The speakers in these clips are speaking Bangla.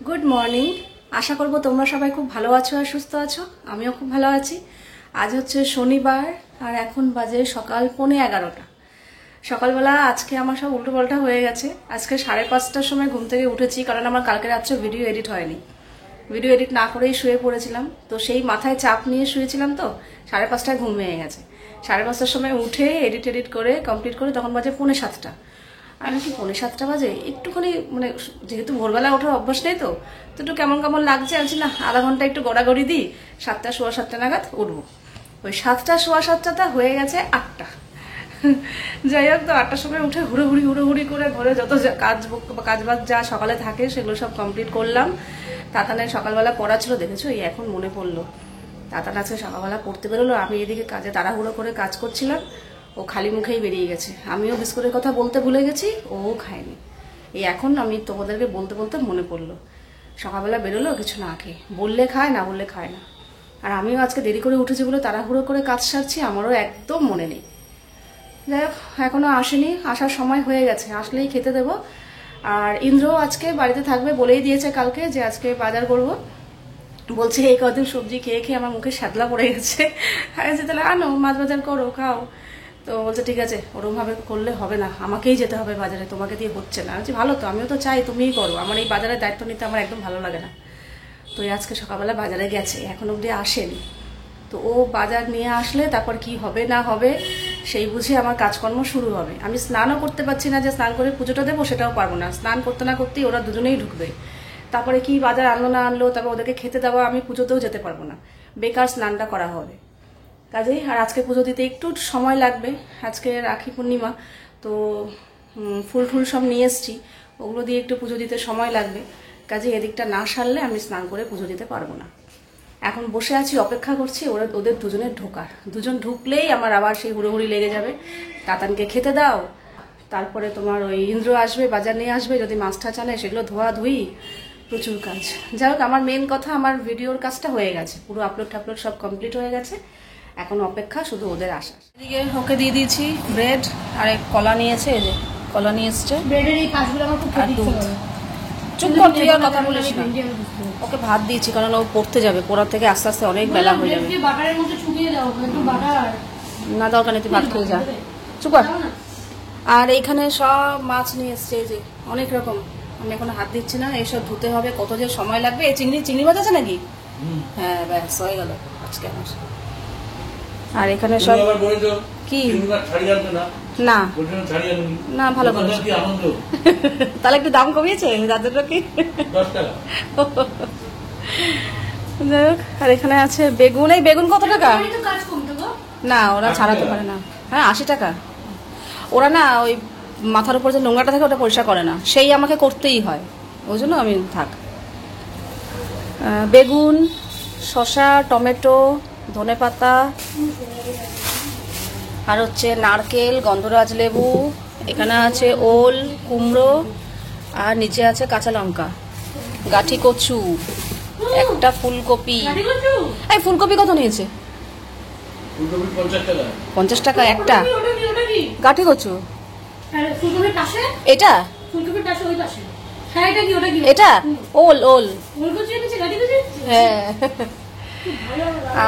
Good morning. আশা করব তোমরা সবাই খুব ভালো আছো আর সুস্থ আছো। আমিও খুব ভালো আছি। আজ হচ্ছে শনিবার আর এখন বাজে সকাল 11:15। সকালবেলা আজকে আমার সব উল্টোপাল্টা হয়ে গেছে। আজকে 5:30টার সময় ঘুম থেকে উঠেছি, কারণ আমার কালকে রাত্রে ভিডিও এডিট হয়নি। ভিডিও এডিট না করেই শুয়ে পড়েছিলাম, তো সেই মাথায় চাপ নিয়ে শুয়েছিলাম, তো 5:30টায় ঘুম ভেঙে গেছে। 5:30টার সময় উঠে এডিট করে কমপ্লিট করে তখন বাজে 6:45। আর নাকি 6:45 বাজে, একটুখানি মানে যেহেতু ভোরবেলা ওঠার অভ্যাস নেই, তো একটু কেমন কেমন লাগছে। আছি না, আধা ঘন্টা একটু গড়াগড়ি দিই, 7টা সোয়া 7টা নাগাদ উঠবো। ওই 7টা সোয়া 7টা হয়ে গেছে 8টা। যাই হোক, তো 8টার সময় উঠে হুড়োহুড়ি করে ঘরে যত কাজবাজ যা সকালে থাকে সেগুলো সব কমপ্লিট করলাম। তাতানের সকালবেলা পড়া ছিল, দেখেছো এই এখন মনে পড়লো। তাতান আজকে সকালবেলা পড়তে বেরোলো, আমি এদিকে কাজে তাড়াহুড়ো করে কাজ করছিলাম। ও খালি মুখেই বেরিয়ে গেছে। আমিও বিস্কুটের কথা বলতে ভুলে গেছি, ও খায়নি। এই এখন আমি তোমাদেরকে বলতে বলতে মনে পড়লো, সকালবেলা বেরোলো কিছু না খেয়ে, বললে খায় না বললে খায় না। আর আমিও আজকে দেরি করে উঠেছি বলে তাড়াহুড়ো করে কাজ সারছি, আমারও একদম মনে নেই। যাই হোক, এখনো আসেনি, আসার সময় হয়ে গেছে, আসলেই খেতে দেবো। আর ইন্দ্র আজকে বাড়িতে থাকবে, বলেই দিয়েছে কালকে যে আজকে বাজার করবো। বলছে এই কদিন সবজি খেয়ে খেয়ে আমার মুখে শ্যাতলা পড়ে গেছে, তাহলে আনো, মাছ বাজার করো, খাও। তো বলছে ঠিক আছে, ওরমভাবে করলে হবে না, আমাকেই যেতে হবে বাজারে, তোমাকে দিয়ে হচ্ছে না। বলছি ভালো তো, আমিও তো চাই তুমিই করো, আমার এই বাজারের দায়িত্ব নিতে আমার একদম ভালো লাগে না। তো আজকে সকালবেলা বাজারে গেছে, এখন অবধি আসেনি। তো ও বাজার নিয়ে আসলে তারপর কি হবে না হবে সেই বুঝে আমার কাজকর্ম শুরু হবে। আমি স্নানও করতে পারছি না, যে স্নান করে পুজোটা দেবো সেটাও পারবো না। স্নান করতে না করতেই ওরা দুজনেই ঢুকবে। তারপরে কি বাজার আনলো না আনলো, তারপর ওদেরকে খেতে দেওয়া, আমি পুজোতেও যেতে পারবো না, বেকার স্নানটা করা হবে কাজেই। আর আজকে পুজো দিতে একটু সময় লাগবে, আজকে রাখি পূর্ণিমা, তো ফুল টুল সব নিয়ে এসছি, ওগুলো দিয়ে একটু পুজো দিতে সময় লাগবে। কাজে এদিকটা না সারলে আমি স্নান করে পুজো দিতে পারবো না। এখন বসে আছি, অপেক্ষা করছি ওদের দুজনের ঢোকার। দুজন ঢুকলেই আমার আবার সেই হুড়োহুড়ি লেগে যাবে, তাতানকে খেতে দাও, তারপরে তোমার ওই ইন্দ্র আসবে, বাজার নিয়ে আসবে, যদি মাছটা চালে সেগুলো ধোয়া ধুই, প্রচুর কাজ। যাই হোক, আমার মেন কথা, আমার ভিডিওর কাজটা হয়ে গেছে, পুরো আপলোড টাপলোড সব কমপ্লিট হয়ে গেছে। এখন অপেক্ষা শুধু ওদের আসা। এদিকে ওকে দিয়ে দিয়েছি ব্রেড, আর এক কলা নিয়েছে, এই যে কলা নিয়ে এসছে, ব্রেডের এই কাজগুলো আমার খুব খেতে ইচ্ছে করে। চুপ কর, তুই আর কথা বলিস না। ওকে ভাত দিয়েছি, কারণ ও পড়তে যাবে, পড়ার থেকে আস্তে আস্তে অনেক বেলা হয়ে যাবে। বাটারের মধ্যে ছুটিয়ে দাও, একটু বাটার না দরকার নেই, তুই ভাত খেয়ে যা, চুপ কর। আর এইখানে সব মাছ নিয়ে এসছে, এই যে অনেক রকম। আমি এখন হাত দিচ্ছি না, এইসব ধুতে হবে, কত যে সময় লাগবে। এই চিংড়ি মাছ আছে নাকি? হ্যাঁ, ব্যাস হয়ে গেল আজকে আমার। আর এখানে সব কি না না ভালো করে, তাহলে একটু দাম কমিয়েছে দাদুটা কি? যাই হোক, আর এখানে আছে বেগুন। এই বেগুন কত টাকা? না, ওরা ছাড়াতে পারে না। হ্যাঁ, 80 টাকা। ওরা না ওই মাথার উপর যে নোংরাটা থাকে ওটা পরিষ্কার করে না, সেই আমাকে করতেই হয়, ওই জন্য আমি থাক। বেগুন, শসা, টমেটো, ধনেপাতা, আর হচ্ছে নারকেল, গন্ধরাজ লেবু, এখানে আছে ওল, কুমড়ো, আর নিচে আছে কাঁচা লঙ্কা, গাঠি কচু, একটা ফুলকপি। এই ফুলকপি কত নিয়েছে? 50 টাকা একটা। গাঠি কচু এটা, এটা ওল। হ্যাঁ,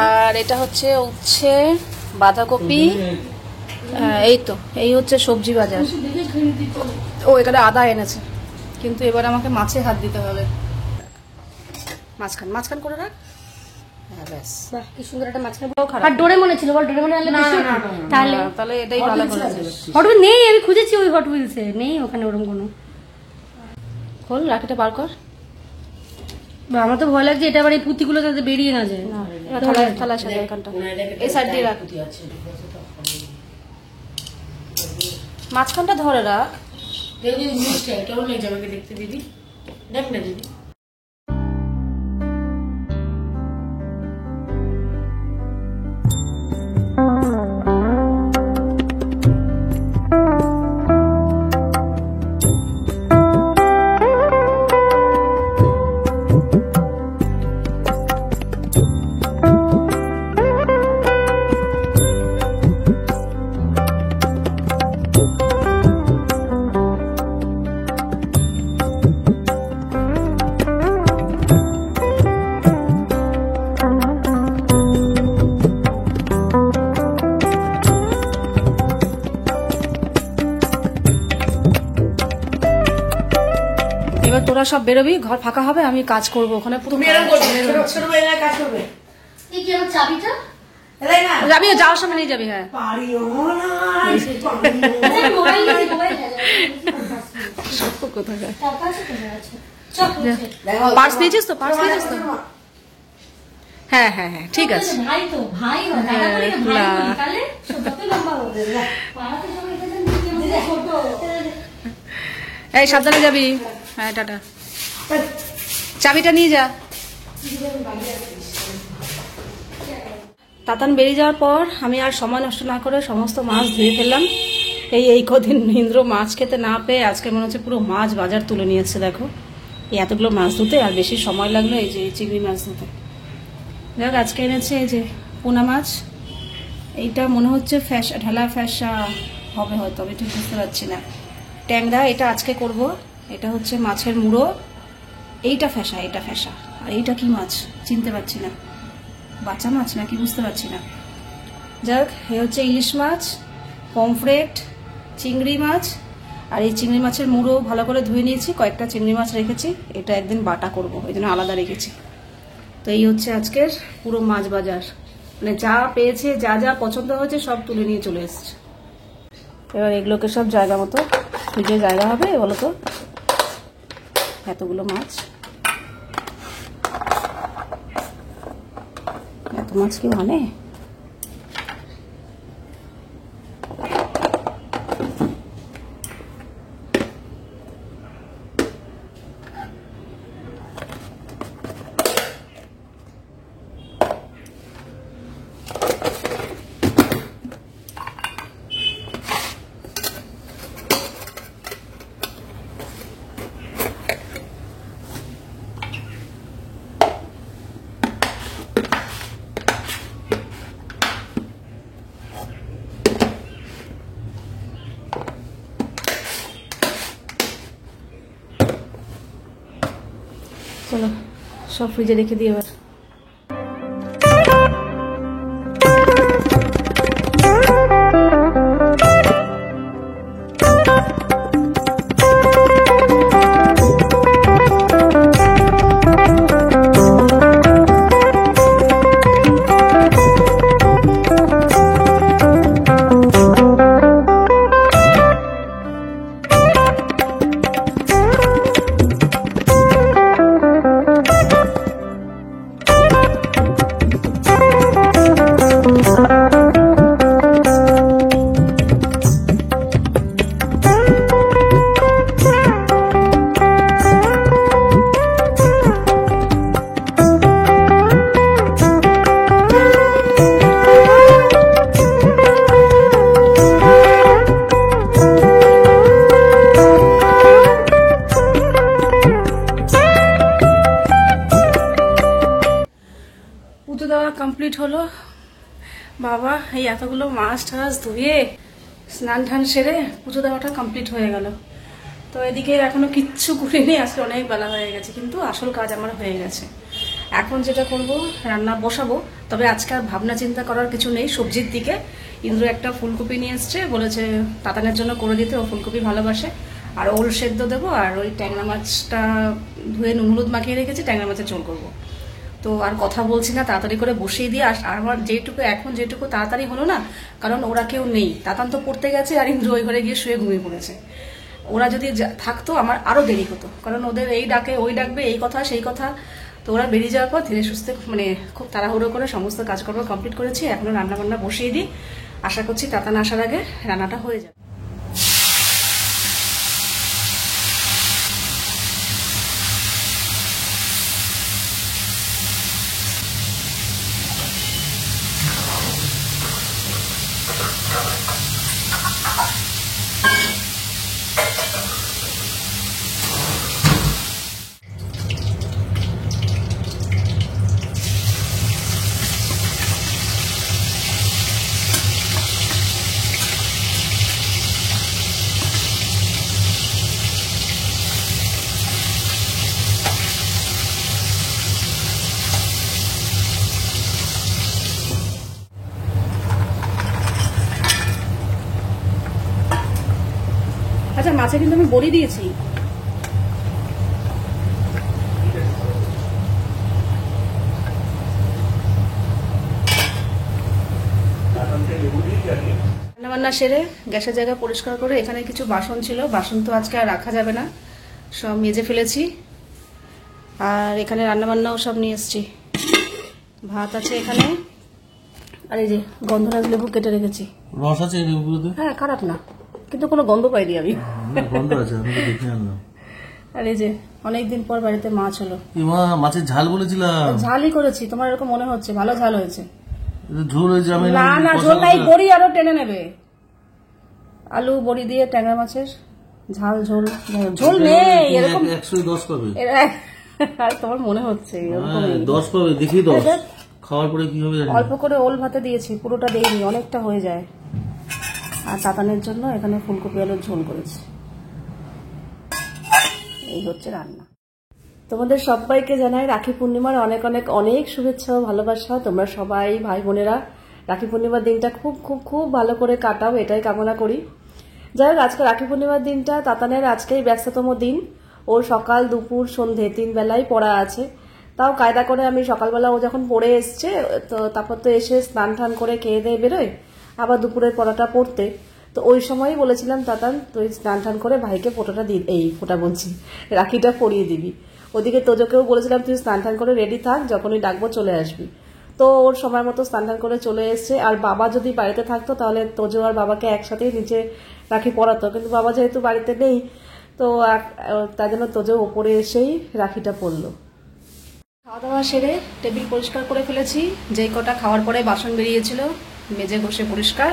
আর এটা হচ্ছে উচ্ছে, বাঁধাকপি। এই তো, এই হচ্ছে সবজি বাজার। ও এখানে আদা এনেছে, কিন্তু এবার আমাকে মাছে হাত দিতে হবে। মাঝখান করে রাখ। হ্যাঁ, ব্যাস, কি সুন্দর একটা মাঝখান। আর ডোরেমনে ছিল, বল ডোরেমনে আনলে তাহলে এটাই ভালো করেছে। হটউইল নেই, আমি খুঁজেছি ওই হটউইলসে, নেই ওখানে ওরকম কোনো। খোল, রাখিটা বার কর। আমার তো ভয় লাগছে এটা আবার এই পুঁতিগুলো যাতে বেরিয়ে না যায়। থালা সাজা এখানটা, এই সাইড দিয়ে রাখ, মাঝখানটা ধরে রাখ। কেমন লেগে যাবে দেখতে দিদি, দেখ না দিদি। সকালবেলা সব বেরোবি, ঘর ফাঁকা হবে, আমি কাজ করবো ওখানে। তুমি এরকম করবে, ছোট ভাইরা কাজ করবে। এই কি আমার চাবিটা? যাবি, যাওয়ার সময় নিয়ে যাবি। হ্যাঁ পার্স নিয়েছিস তো? পার্স নিয়েছিস তো? হ্যাঁ হ্যাঁ হ্যাঁ ঠিক আছে। ভাই তো ভাই এই সাবধানে যাবি। হ্যাঁ টাটা। চাবিটা নিয়ে যা। তাতান বেরিয়ে যাওয়ার পর আমি আর সময় নষ্ট না করে সমস্ত মাছ ধুয়ে ফেললাম। এই কদিন ইন্দ্র মাছ খেতে না পেয়ে আজকে মনে হচ্ছে পুরো মাছ বাজার তুলে নিয়ে এসছে। দেখো এই এতগুলো মাছ ধুতে আর বেশি সময় লাগলো এই যে চিংড়ি মাছ ধুতে। দেখ আজকে এনেছে এই যে পোনা মাছ। এইটা মনে হচ্ছে ঢালা ফ্যাসা হবে হয়তো, আমি ঠিক বুঝতে পারছি না। ট্যাংরা এটা আজকে করব। এটা হচ্ছে মাছের মুড়ো। এইটা ফ্যাসা, এটা ফ্যাসা। আর এইটা কি মাছ চিনতে পারছি না, বাচ্চা মাছ নাকি বুঝতে পারছি না। যাক এ হচ্ছে ইলিশ মাছ, পমফ্রেট, চিংড়ি মাছ। আর এই চিংড়ি মাছের মুড়ো ভালো করে ধুয়ে নিয়েছি, কয়েকটা চিংড়ি মাছ রেখেছি, এটা একদিন বাটা করব, এই জন্য আলাদা রেখেছি। তো এই হচ্ছে আজকের পুরো মাছ বাজার, মানে যা পেয়েছে যা যা পছন্দ হয়েছে সব তুলে নিয়ে চলে এসছে। এবার এগুলোকে সব জায়গা মতো ফ্রিজে জায়গা হবে বলো তো, এতগুলো মাছ। এত মাছ কি মানে? চলো সব ফ্রিজে রেখে দিই এবার। কমপ্লিট হলো বাবা। এই এতগুলো মাছ টাছ ধুয়ে স্নান টান সেরে পুজো দেওয়াটা কমপ্লিট হয়ে গেল। তো এদিকে এখনো কিচ্ছু করিনি, আজকে অনেক বেলা হয়ে গেছে, কিন্তু আসল কাজ আমার হয়ে গেছে। এখন যেটা করব রান্না বসাবো, তবে আজকে আর ভাবনা চিন্তা করার কিছু নেই সবজির দিকে। ইন্দ্র একটা ফুলকপি নিয়ে এসছে, বলেছে তাতানের জন্য করে দিতে, ও ফুলকপি ভালোবাসে। আর ওল সেদ্ধ দেবো, আর ওই ট্যাংরা মাছটা ধুয়ে নুন হলুদ মাখিয়ে রেখেছি, ট্যাংরা মাছের ঝোল করবো। তো আর কথা বলছি না, তাড়াতাড়ি করে বসিয়ে দিয়ে আমার যেটুকু তাড়াতাড়ি হলো না, কারণ ওরা কেউ নেই। তাতান তো পড়তে গেছে আর ইন্দ্র ওই ঘরে গিয়ে শুয়ে ঘুমিয়ে পড়েছে। ওরা যদি থাকতো আমার আরো দেরি হতো, কারণ ওদের এই ডাকে ওই ডাকবে, এই কথা সেই কথা। তো ওরা বেরিয়ে যাওয়ার পর ধীরে সুস্থে মানে খুব তাড়াহুড়ো করে সমস্ত কাজকর্ম কমপ্লিট করেছি। এখনো রান্না বান্না বসিয়ে দিই, আশা করছি তাতান আসার আগে রান্নাটা হয়ে যাবে। আচ্ছা মাছে কিন্তু আমি বড়ি দিয়েছি, রান্না সেরে গ্যাসের জায়গা পরিষ্কার করে এখানে কিছু বাসন ছিল, বাসন তো আজকে আর রাখা যাবে না, সব মেজে ফেলেছি। আর এখানে রান্নাবান্নাও সব নিয়ে এসেছি। ভাত আছে এখানে, আর এই যে গন্ধরাজ লেবু কেটে রেখেছি। রস আছে এই লেবুগুলোতে? হ্যাঁ, খারাপ না, কিন্তু কোনো গন্ধ পাইনি আমি। গন্ধ আছে, আমি তো দেখে আনলাম। আর এই যে অনেকদিন পর বাড়িতে মাছ হলো। মাছের ঝাল বলেছিলাম। ঝালই করেছি, তোমার এরকম মনে হচ্ছে? ভালো ঝাল হয়েছে। ঝোল হয়েছে। আমি না না, ঝোল নাই, বড়ি আরো টেনে নেবে। আলু বড়ি দিয়ে ট্যাংরা মাছের ঝাল, ঝোল ঝোল নেই এরকম। 110 পাবে। আর তোমার মনে হচ্ছে এরকম 10 পাবে, দেখি 10 খাওয়ার পরে কি হবে জানি না। অল্প করে ওল ভাতে দিয়েছি, পুরোটা দেইনি, অনেকটা হয়ে যায়। আর তাতানের জন্য এখানে ফুলকপি আলুর ঝোল করেছি। এই হচ্ছে রান্না। তোমাদের সবাইকে জানাই রাখি পূর্ণিমার অনেক অনেক অনেক শুভেচ্ছা ও ভালোবাসা। তোমরা সবাই ভাই বোনেরা রাখি পূর্ণিমার দিনটা খুব খুব খুব ভালো করে কাটাও, এটাই কামনা করি। যাই হোক, আজকে রাখি পূর্ণিমার দিনটা তাতানের আজকেই ব্যস্ততম দিন। ওর সকাল দুপুর সন্ধে 3 বেলায় পড়া আছে। তাও কায়দা করে আমি সকালবেলা ও যখন পড়ে এসছে, তো তারপর তো এসে স্নান টান করে খেয়ে দিয়ে বেরোয়, আবার দুপুরের পড়াটা পড়তে। তো ওই সময়ই বলেছিলাম, তাতান তুই স্নান টান করে ভাইকে ফোঁটাটা ফোঁটা বলছি, রাখিটা পরিয়ে দিবি। ওদিকে তোজোকেও বলেছিলাম তুই স্নান টান করে রেডি থাক, যখনই ডাকবো চলে আসবি। তো ওর সময় মতো স্নান টান করে চলে এসছে। আর বাবা যদি বাড়িতে থাকতো তাহলে তোজো আর বাবাকে একসাথেই নিচে রাখি পরাতো, কিন্তু বাবা যেহেতু বাড়িতে নেই, তো তাই জন্য তোজো ওপরে এসেই রাখিটা পরলো। খাওয়া দাওয়া সেরে টেবিল পরিষ্কার করে ফেলেছি। যেই কটা খাওয়ার পরে বাসন বেরিয়েছিল মেজে ঘষে পরিষ্কার।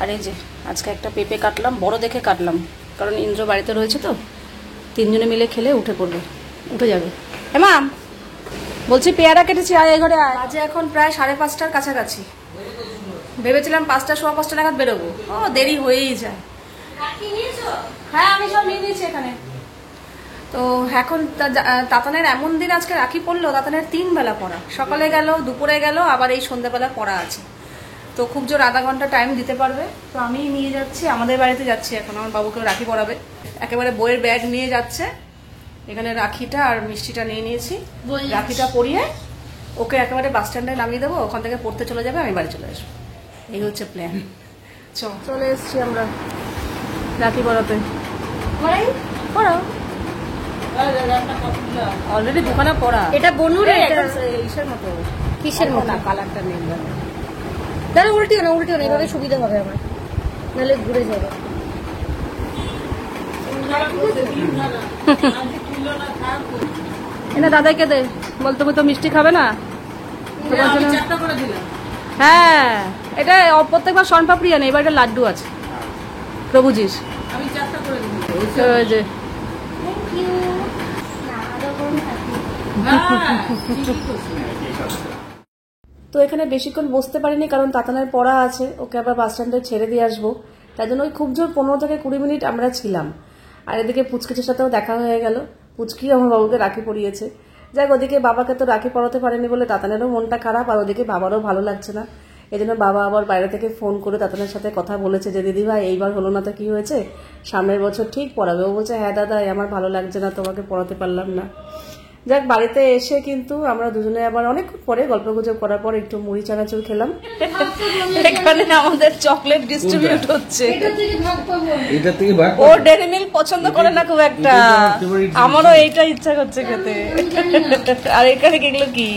আর এই যে আজকে একটা পেঁপে কাটলাম, বড় দেখে কাটলাম, কারণ ইন্দ্র বাড়িতে রয়েছে, তো 3 জনে মিলে খেলে উঠে যাবে। মাম বলছি পেয়ারা কেটেছি, আয় এই ঘরে আয়। আজ এখন প্রায় 5:30টার কাছাকাছি। ভেবেছিলাম 5টা, 5:15 নাগাদ বেরোবো, ও দেরি হয়েই যায়। হ্যাঁ, আমি সব নিয়ে নিয়েছি এখানে। তো এখন তাতানের এমন দিন, আজকে রাখি পড়লো, তাতানের 3 বেলা পড়া, সকালে গেল, দুপুরে গেল, আবার এই সন্ধ্যাবেলা পড়া আছে। তো খুব জোর আধা ঘন্টা টাইম দিতে পারবে। তো আমি নিয়ে যাচ্ছি, আমাদের বাড়িতে যাচ্ছি এখন, আমার বাবুকেও রাখি পরাবে। একেবারে বইয়ের ব্যাগ নিয়ে যাচ্ছে, এখানে রাখিটা আর মিষ্টিটা নিয়ে নিয়েছি। রাখিটা পরিয়ে ওকে একেবারে বাস স্ট্যান্ডে নামিয়ে দেবো, ওখান থেকে পড়তে চলে যাবে, আমি বাড়ি চলে আসবো। এই হচ্ছে প্ল্যান। চলে এসছি আমরা রাখি পরাতে। পড়াও, অলরেডি দোকানে পড়া। এটা বনুর, ইসের মতো, কিসের মতো? না, কালারটা নেই। দাঁড়া, উল্টিও না, এইভাবে সুবিধা হবে আমার, নাহলে ঘুরে যাবে। এনে দাদাকে দে, বল তুমি তো মিষ্টি খাবে না। হ্যাঁ, এটা প্রত্যেকবার শনপাপড়ি আনে, এবার এটা লাড্ডু আছে প্রভুজির। তো এখানে বেশিক্ষণ বসতে পারিনি, কারণ তাতানের পড়া আছে, ওকে আবার বাস স্ট্যান্ডে ছেড়ে দিয়ে আসবো। তাই জন্য ওই খুব জোর 15 থেকে 20 মিনিট আমরা ছিলাম। আর এদিকে পুচকিচের সাথেও দেখা হয়ে গেল, পুচকি আমার বাবুকে রাখি পরিয়েছে। যাক, ওদিকে বাবাকে তো রাখি পরাতে পারেনি বলে তাতানেরও মনটা খারাপ, আর ওদিকে বাবারও ভালো লাগছে না। এই জন্য বাবা আবার বাইরে থেকে ফোন করে তাতানের সাথে কথা বলেছে যে দিদি ভাই এইবার হলো না তো কি হয়েছে, সামনের বছর ঠিক পড়াবে। ও বলছে হ্যাঁ দাদা, আমার ভালো লাগছে না, তোমাকে পড়াতে পারলাম না। যাক, বাড়িতে এসে কিন্তু আমরা দুজনে আবার অনেক পরে গল্প গুজব করার পর একটু মুড়ি চানাচুর খেলাম। এখানে আমাদের চকলেট ডিস্ট্রিবিউট হচ্ছে। ও ডেরি মিল্ক পছন্দ করে না খুব একটা, আমারও এইটা ইচ্ছা করছে খেতে। আর এখানে এগুলো কি,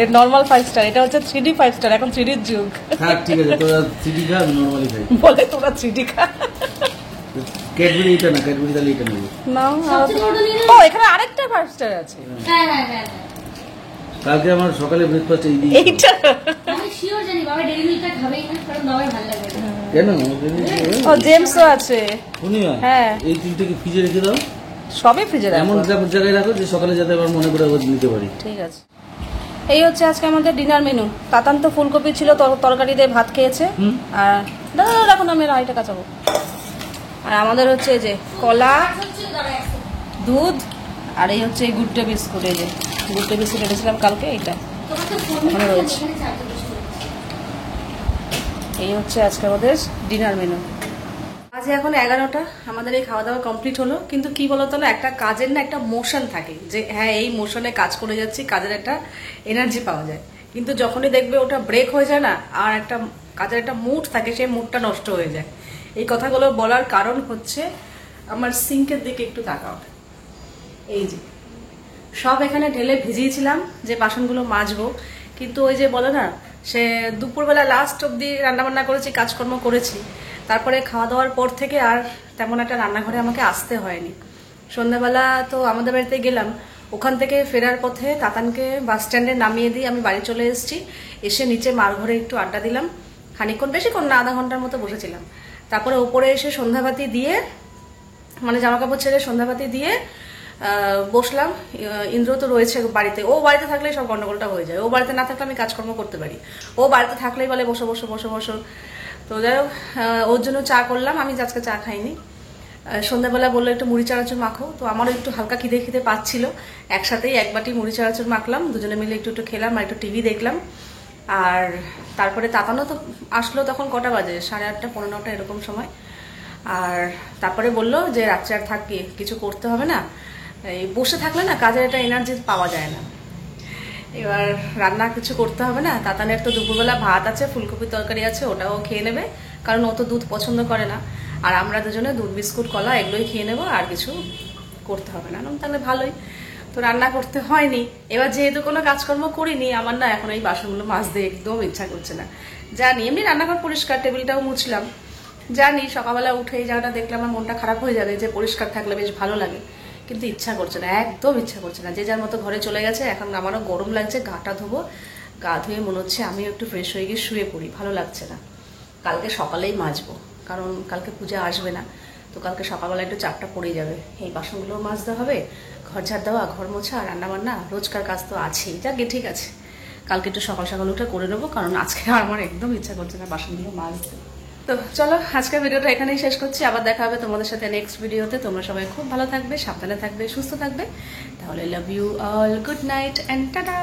এর নরমাল 5 স্টার, এটা হচ্ছে 3D 5 স্টার, এখন 3D এর যুগ। ঠিক আছে, তোরা 3D খা, আমি নরমালি খাই। বলে তোরা 3D খা। ক্যাডবেরি এটা না, ক্যাডবেরি তাহলে এটা নেব না। ও, এখানে আরেকটা 5 স্টার আছে। হ্যাঁ, কালকে আমার সকালে ব্রেকফাস্ট এইটা আমি শিওর জানি বাবা ডেইরি মিল্কটা খাবেই না, কারণ বাবার ভালো লাগে। কেন? ও জেমসও আছে। হ্যাঁ, এই তিনটে কি ফ্রিজে রেখে দাও? সবই ফ্রিজে রাখো, এমন জায়গায় রাখো যে সকালে যাতে আবার মনে করে আবার নিতে পারি। ঠিক আছে। এই হচ্ছে আজকে আমাদের ডিনার মেনু। তাতান তো ফুলকপি ছিল, তরকারি দিয়ে ভাত খেয়েছে। আর দাদা এখন আমি রাইটা কাচাবো। আর আমাদের হচ্ছে এই যে কলা, দুধ, আর এই হচ্ছে এই গুড্ডে বিস্কুট। এই যে গুড্ডে বিস্কুট এনেছিলাম কালকে, এইটা ওখানে রয়েছে। এই হচ্ছে আজকে আমাদের ডিনার মেনু। আজ এখন 11টা, আমাদের এই খাওয়া দাওয়া কমপ্লিট হলো। কিন্তু কি বলতো না, একটা কাজের না একটা মোশন থাকে, যে হ্যাঁ এই মোশনে কাজ করে যাচ্ছি, কাজের একটা এনার্জি পাওয়া যায়। কিন্তু যখনই দেখবে ওটা ব্রেক হয়ে যায় না, আর একটা কাজের একটা মুড থাকে, সেই মুডটা নষ্ট হয়ে যায়। এই কথাগুলো বলার কারণ হচ্ছে আমার সিঙ্কের দিকে একটু তাকাও। এই যে সব এখানে ঢেলে ভিজিয়েছিলাম যে বাসনগুলো মাজবো, কিন্তু ওই যে বলে না, সে দুপুরবেলা লাস্ট অব্দি রান্নাবান্না করেছি, কাজকর্ম করেছি, তারপরে খাওয়া দাওয়ার পর থেকে আর তেমন একটা রান্নাঘরে আমাকে আসতে হয়নি। সন্ধ্যাবেলা তো আমাদের বাড়িতে গেলাম, ওখান থেকে ফেরার পথে তাতানকে বাস স্ট্যান্ডে নামিয়ে দিয়ে আমি বাড়ি চলে এসেছি। এসে নিচে মার ঘরে একটু আড্ডা দিলাম, খানিকক্ষণ, বেশিক্ষণ না, আধা ঘন্টার মতো বসেছিলাম। তারপরে ওপরে এসে সন্ধ্যাবাতি দিয়ে, মানে জামা কাপড় ছেড়ে সন্ধ্যাবাতি দিয়ে বসলাম। ইন্দ্র তো রয়েছে বাড়িতে, ও বাড়িতে থাকলেই সব গন্ডগোলটা হয়ে যায়। ও বাড়িতে না থাকলে আমি কাজকর্ম করতে পারি, ও বাড়িতে থাকলেই বলে বসো বসো বসো বসো। তো যাই হোক, ওর জন্য চা করলাম, আমি আজকে চা খাইনি। সন্ধ্যাবেলা বললো একটু মুড়ি চানাচুর মাখো, তো আমারও একটু হালকা খিদে খিদে পাচ্ছিল, একসাথেই এক বাটি মুড়ি চানাচুর মাখলাম, দুজনে মিলে একটু একটু খেলাম আর একটু টিভি দেখলাম। আর তারপরে তাতানো তো আসলো, তখন কটা বাজে, 8:30 পৌনে 9 এরকম সময়। আর তারপরে বললো যে রাত্রে আর থাকি, কিছু করতে হবে না, এই বসে থাকলে না কাজের একটা এনার্জি পাওয়া যায় না, এবার রান্না কিছু করতে হবে না। তাতানের তো দুপুরবেলা ভাত আছে, ফুলকপির তরকারি আছে, ওটাও খেয়ে নেবে, কারণ ও তো দুধ পছন্দ করে না। আর আমরা দুজনে দুধ বিস্কুট কলা এগুলোই খেয়ে নেবো, আর কিছু করতে হবে না। তাহলে ভালোই, তো রান্না করতে হয়নি। এবার যেহেতু কোনো কাজকর্ম করিনি, আমার না এখন এই বাসনগুলো মাজতে একদম ইচ্ছা করছে না। জানি এমনি রান্নাঘর পরিষ্কার, টেবিলটাও মুছলাম, জানি সকালবেলা উঠে এই জায়গাটা দেখলে আমার মনটা খারাপ হয়ে যাবে, যে পরিষ্কার থাকলে বেশ ভালো লাগে, কিন্তু ইচ্ছা করছে না, একদম ইচ্ছা করছে না। যে যার মতো ঘরে চলে গেছে। এখন আমারও গরম লাগছে, গাটা ধোবো, গা ধুয়ে মনে হচ্ছে আমিও একটু ফ্রেশ হয়ে গিয়ে শুয়ে পড়ি, ভালো লাগছে না। কালকে সকালেই মাজবো, কারণ কালকে পূজা আসবে না, তো কালকে সকালবেলা একটু চাপটা পড়ে যাবে। এই বাসনগুলো মাজতে হবে, ঘর ঝাড় দেওয়া, ঘর মোছা, রান্নাবান্না, রোজকার কাজ তো আছেই। যাকে ঠিক আছে, কালকে একটু সকাল সকাল উঠে করে নেবো, কারণ আজকে আমার একদম ইচ্ছা করছে না বাসনগুলো মাজতে। তো চলো, আজকের ভিডিওটা এখানেই শেষ করছি। আবার দেখা হবে তোমাদের সাথে নেক্সট ভিডিওতে। তোমরা সবাই খুব ভালো থাকবে, সাবধানে থাকবে, সুস্থ থাকবে। তাহলে love you all, good night and tata.